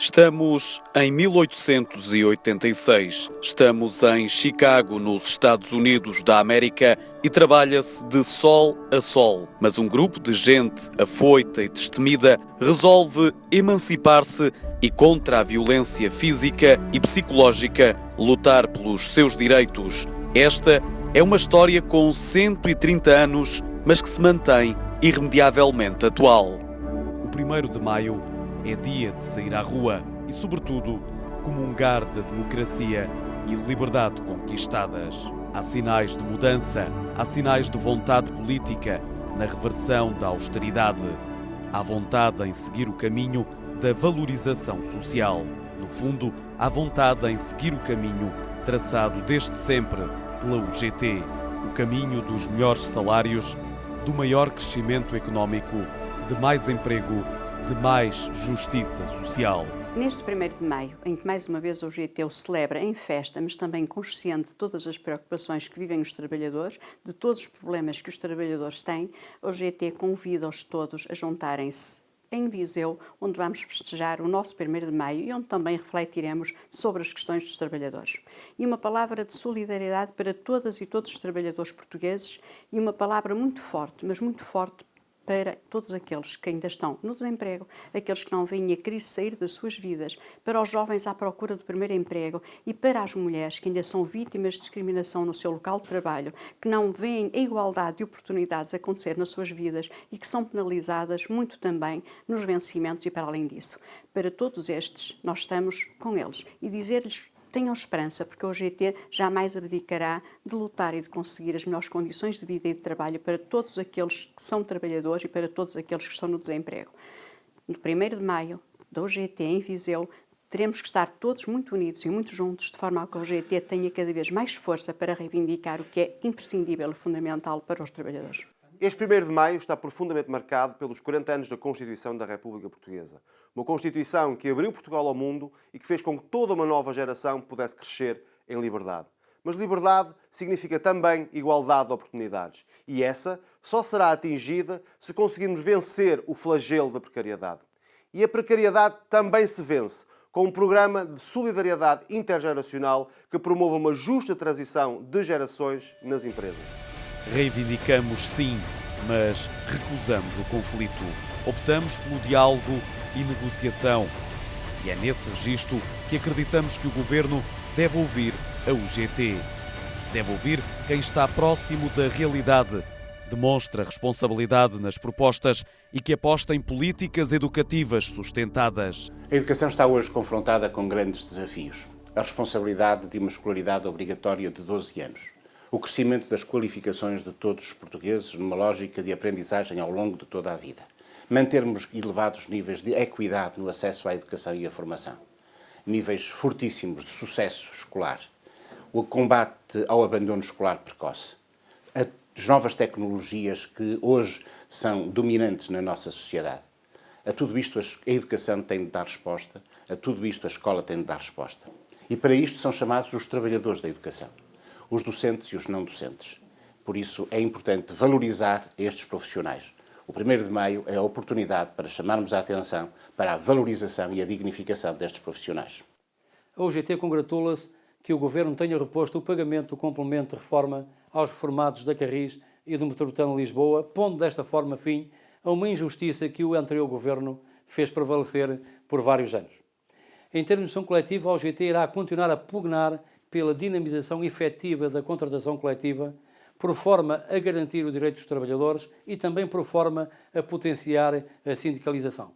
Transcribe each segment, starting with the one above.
Estamos em 1886. Estamos em Chicago, nos Estados Unidos da América, e trabalha-se de sol a sol. Mas um grupo de gente afoita e destemida resolve emancipar-se e, contra a violência física e psicológica, lutar pelos seus direitos. Esta é uma história com 130 anos, mas que se mantém irremediavelmente atual. O 1º de maio é dia de sair à rua e, sobretudo, comungar da democracia e liberdade conquistadas. Há sinais de mudança, há sinais de vontade política na reversão da austeridade. Há vontade em seguir o caminho da valorização social. No fundo, há vontade em seguir o caminho traçado desde sempre pela UGT. O caminho dos melhores salários, do maior crescimento económico, de mais emprego, de mais justiça social. Neste 1º de maio, em que mais uma vez a UGT o celebra em festa, mas também consciente de todas as preocupações que vivem os trabalhadores, de todos os problemas que os trabalhadores têm, a UGT convida-os todos a juntarem-se em Viseu, onde vamos festejar o nosso 1º de maio e onde também refletiremos sobre as questões dos trabalhadores. E uma palavra de solidariedade para todas e todos os trabalhadores portugueses e uma palavra muito forte, mas muito forte para todos aqueles que ainda estão no desemprego, aqueles que não veem a crise sair das suas vidas, para os jovens à procura do primeiro emprego e para as mulheres que ainda são vítimas de discriminação no seu local de trabalho, que não veem a igualdade de oportunidades acontecer nas suas vidas e que são penalizadas muito também nos vencimentos e para além disso. Para todos estes, nós estamos com eles e dizer-lhes: tenham esperança, porque a UGT jamais abdicará de lutar e de conseguir as melhores condições de vida e de trabalho para todos aqueles que são trabalhadores e para todos aqueles que estão no desemprego. No 1º de maio, da UGT em Viseu, teremos que estar todos muito unidos e muito juntos, de forma a que a UGT tenha cada vez mais força para reivindicar o que é imprescindível e fundamental para os trabalhadores. Este 1º de maio está profundamente marcado pelos 40 anos da Constituição da República Portuguesa. Uma Constituição que abriu Portugal ao mundo e que fez com que toda uma nova geração pudesse crescer em liberdade. Mas liberdade significa também igualdade de oportunidades. E essa só será atingida se conseguirmos vencer o flagelo da precariedade. E a precariedade também se vence com um programa de solidariedade intergeracional que promova uma justa transição de gerações nas empresas. Reivindicamos sim, mas recusamos o conflito. Optamos pelo diálogo e negociação. E é nesse registro que acreditamos que o Governo deve ouvir a UGT. Deve ouvir quem está próximo da realidade, demonstra responsabilidade nas propostas e que aposta em políticas educativas sustentadas. A educação está hoje confrontada com grandes desafios. A responsabilidade de uma escolaridade obrigatória de 12 anos. O crescimento das qualificações de todos os portugueses numa lógica de aprendizagem ao longo de toda a vida. Mantermos elevados níveis de equidade no acesso à educação e à formação. Níveis fortíssimos de sucesso escolar. O combate ao abandono escolar precoce. As novas tecnologias que hoje são dominantes na nossa sociedade. A tudo isto a educação tem de dar resposta, a tudo isto a escola tem de dar resposta. E para isto são chamados os trabalhadores da educação. Os docentes e os não docentes. Por isso é importante valorizar estes profissionais. O 1º de maio é a oportunidade para chamarmos a atenção para a valorização e a dignificação destes profissionais. A UGT congratula-se que o Governo tenha reposto o pagamento do complemento de reforma aos reformados da Carris e do Metropolitano de Lisboa, pondo desta forma fim a uma injustiça que o anterior Governo fez prevalecer por vários anos. Em termos de ação coletiva, a UGT irá continuar a pugnar pela dinamização efetiva da contratação coletiva, por forma a garantir o direito dos trabalhadores e também por forma a potenciar a sindicalização.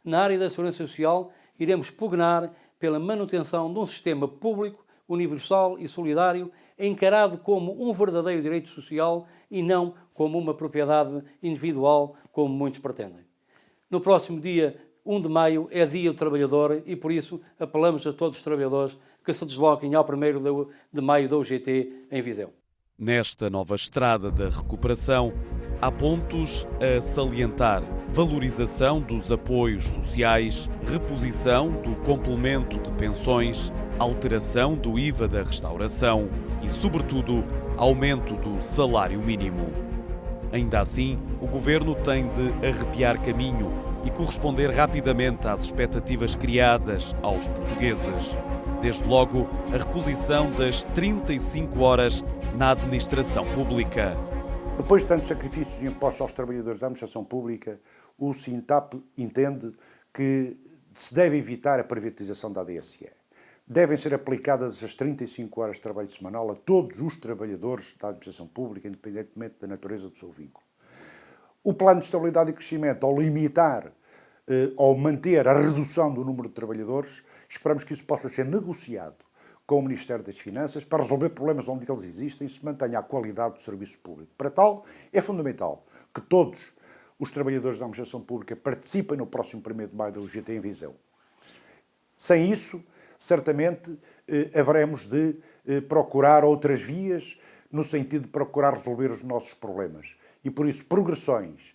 Na área da segurança social, iremos pugnar pela manutenção de um sistema público, universal e solidário, encarado como um verdadeiro direito social e não como uma propriedade individual, como muitos pretendem. No próximo dia 1 de maio é Dia do Trabalhador e, por isso, apelamos a todos os trabalhadores que se desloquem ao 1º de maio da UGT em Viseu. Nesta nova estrada da recuperação, há pontos a salientar: valorização dos apoios sociais, reposição do complemento de pensões, alteração do IVA da restauração e, sobretudo, aumento do salário mínimo. Ainda assim, o Governo tem de arrepiar caminho e corresponder rapidamente às expectativas criadas aos portugueses. Desde logo, a reposição das 35 horas na administração pública. Depois de tantos sacrifícios impostos aos trabalhadores da administração pública, o SINTAP entende que se deve evitar a privatização da ADSE. Devem ser aplicadas as 35 horas de trabalho semanal a todos os trabalhadores da administração pública, independentemente da natureza do seu vínculo. O plano de estabilidade e crescimento, ao limitar ou manter a redução do número de trabalhadores, esperamos que isso possa ser negociado com o Ministério das Finanças para resolver problemas onde eles existem e se mantenha a qualidade do serviço público. Para tal, é fundamental que todos os trabalhadores da administração pública participem no próximo 1º de maio da UGT em Viseu. Sem isso, certamente haveremos de procurar outras vias no sentido de procurar resolver os nossos problemas. E por isso, progressões,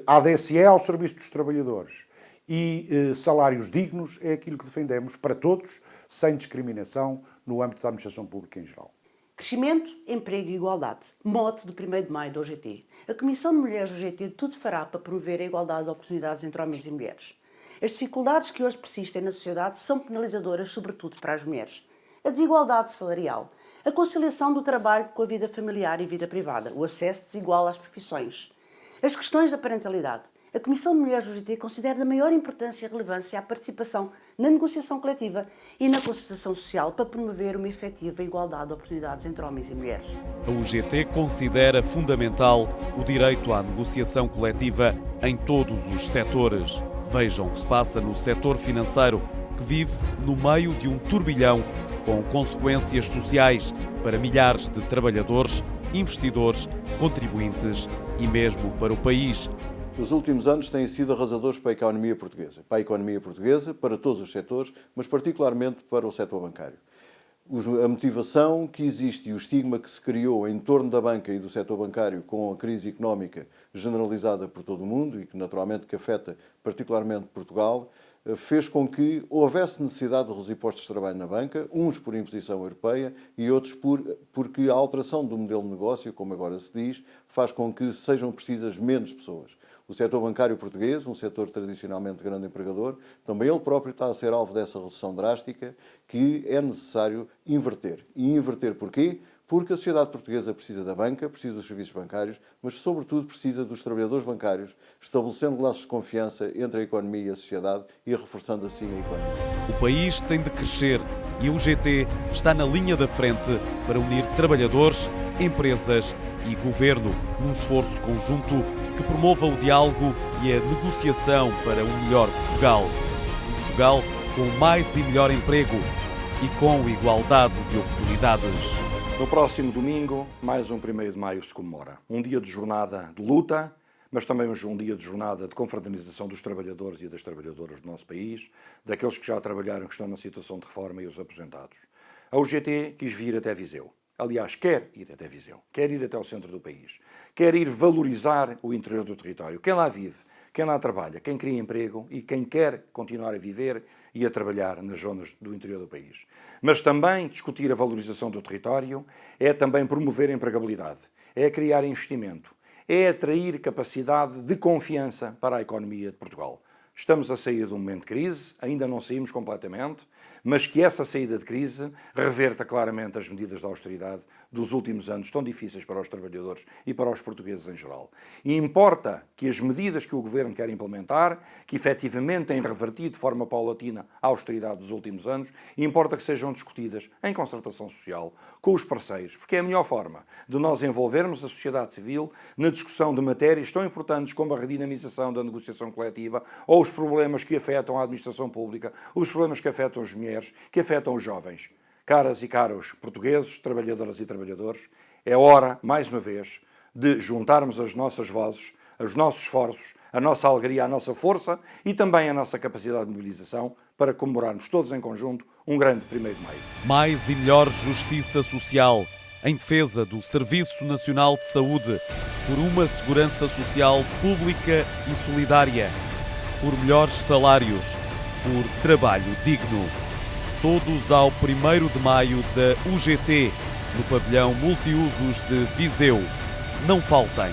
ADSE ao serviço dos trabalhadores e salários dignos é aquilo que defendemos para todos, sem discriminação no âmbito da administração pública em geral. Crescimento, emprego e igualdade. Mote do 1º de maio da UGT. A Comissão de Mulheres da UGT tudo fará para promover a igualdade de oportunidades entre homens e mulheres. As dificuldades que hoje persistem na sociedade são penalizadoras, sobretudo para as mulheres. A desigualdade salarial, a conciliação do trabalho com a vida familiar e vida privada, o acesso desigual às profissões. As questões da parentalidade. A Comissão de Mulheres do UGT considera da maior importância e relevância a participação na negociação coletiva e na concertação social para promover uma efetiva igualdade de oportunidades entre homens e mulheres. A UGT considera fundamental o direito à negociação coletiva em todos os setores. Vejam o que se passa no setor financeiro, que vive no meio de um turbilhão com consequências sociais para milhares de trabalhadores, investidores, contribuintes e mesmo para o país. Os últimos anos têm sido arrasadores para a economia portuguesa, para todos os setores, mas particularmente para o setor bancário. A motivação que existe e o estigma que se criou em torno da banca e do setor bancário com a crise económica generalizada por todo o mundo e que naturalmente que afeta particularmente Portugal, fez com que houvesse necessidade de reduzir postos de trabalho na banca, uns por imposição europeia e outros porque a alteração do modelo de negócio, como agora se diz, faz com que sejam precisas menos pessoas. O setor bancário português, um setor tradicionalmente grande empregador, também ele próprio está a ser alvo dessa redução drástica que é necessário inverter. E inverter porquê? Porque a sociedade portuguesa precisa da banca, precisa dos serviços bancários, mas sobretudo precisa dos trabalhadores bancários, estabelecendo laços de confiança entre a economia e a sociedade e reforçando assim a economia. O país tem de crescer e a UGT está na linha da frente para unir trabalhadores, empresas e governo num esforço conjunto que promova o diálogo e a negociação para um melhor Portugal. Um Portugal com mais e melhor emprego e com igualdade de oportunidades. No próximo domingo, mais um 1º de maio se comemora. Um dia de jornada de luta, mas também um dia de jornada de confraternização dos trabalhadores e das trabalhadoras do nosso país, daqueles que já trabalharam, que estão na situação de reforma e os aposentados. A UGT quis vir até Viseu. Aliás, quer ir até Viseu, quer ir até o centro do país, quer ir valorizar o interior do território. Quem lá vive, quem lá trabalha, quem cria emprego e quem quer continuar a viver e a trabalhar nas zonas do interior do país. Mas também discutir a valorização do território é também promover a empregabilidade, é criar investimento, é atrair capacidade de confiança para a economia de Portugal. Estamos a sair de um momento de crise, ainda não saímos completamente, mas que essa saída de crise reverta claramente as medidas de austeridade dos últimos anos tão difíceis para os trabalhadores e para os portugueses em geral. E importa que as medidas que o Governo quer implementar, que efetivamente têm revertido de forma paulatina a austeridade dos últimos anos, importa que sejam discutidas em concertação social com os parceiros, porque é a melhor forma de nós envolvermos a sociedade civil na discussão de matérias tão importantes como a redinamização da negociação coletiva ou os problemas que afetam a administração pública, os problemas que afetam as mulheres, que afetam os jovens. Caras e caros portugueses, trabalhadoras e trabalhadores, é hora, mais uma vez, de juntarmos as nossas vozes, os nossos esforços, a nossa alegria, a nossa força e também a nossa capacidade de mobilização para comemorarmos todos em conjunto um grande 1º de maio. Mais e melhor justiça social em defesa do Serviço Nacional de Saúde, por uma segurança social pública e solidária, por melhores salários, por trabalho digno. Todos ao 1º de maio da UGT, no pavilhão multiusos de Viseu. Não faltem!